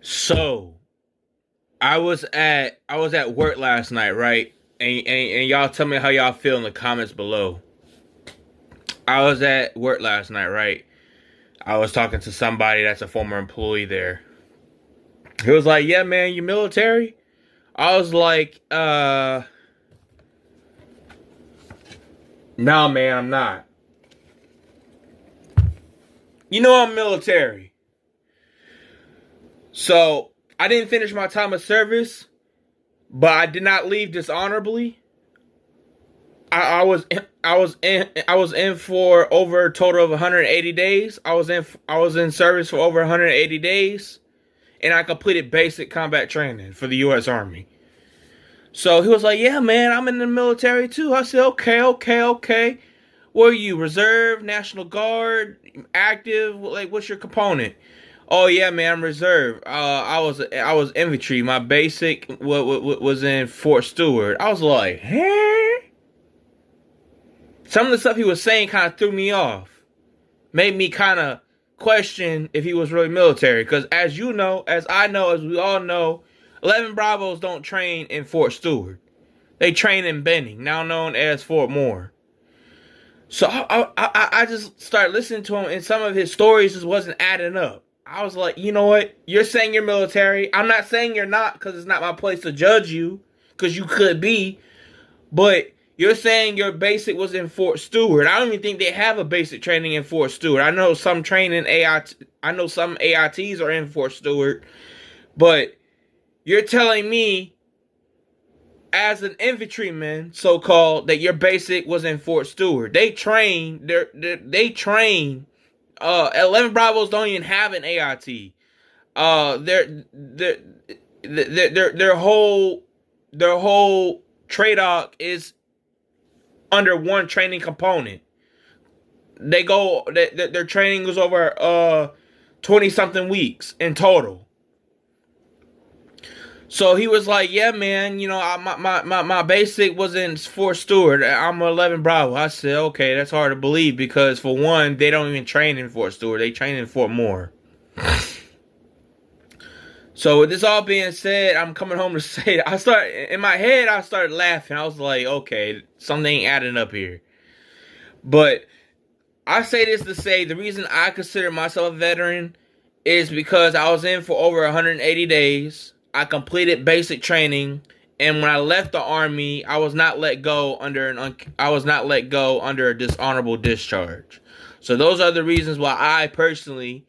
So I was at work last night, right? And y'all tell me how y'all feel in the comments below. I was at work last night, right? I was talking to somebody that's a former employee there. He was like, "Yeah, man, you military?" I was like, "Nah, man, I'm not." You know I'm military. So I didn't finish my time of service, but I did not leave dishonorably. I was in for over a total of 180 days. I was in service for over 180 days, and I completed basic combat training for the U.S. Army. So he was like, "Yeah, man, I'm in the military too." I said, "Okay, okay, okay. What are you? Reserve, National Guard, active? Like, what's your component?" "Oh yeah, man, I'm reserve. I was infantry. My basic was in Fort Stewart." I was like, "Huh?" Some of the stuff he was saying kind of threw me off, made me kind of question if he was really military. Because as you know, as I know, as we all know, 11 Bravos don't train in Fort Stewart. They train in Benning, now known as Fort Moore. So I just started listening to him, and some of his stories just wasn't adding up. I was like, you know what? You're saying you're military. I'm not saying you're not, because it's not my place to judge you, because you could be. But you're saying your basic was in Fort Stewart. I don't even think they have a basic training in Fort Stewart. I know some training AIT. I know some AITs are in Fort Stewart, but you're telling me as an infantryman, so called, that your basic was in Fort Stewart. They train. They train. 11 Bravos don't even have an AIT. Their whole TRADOC is under one training component. Their training was over 20 something weeks in total. So he was like, "Yeah, man, my basic was in Fort Stewart. I'm 11 Bravo." I said, "Okay, that's hard to believe because for one, they don't even train in Fort Stewart. They train in Fort Moore." So with this all being said, I'm coming home to say that I started laughing. I was like, "Okay, something ain't adding up here." But I say this to say the reason I consider myself a veteran is because I was in for over 180 days. I completed basic training, and when I left the army, I was not let go under a dishonorable discharge. So those are the reasons why I personally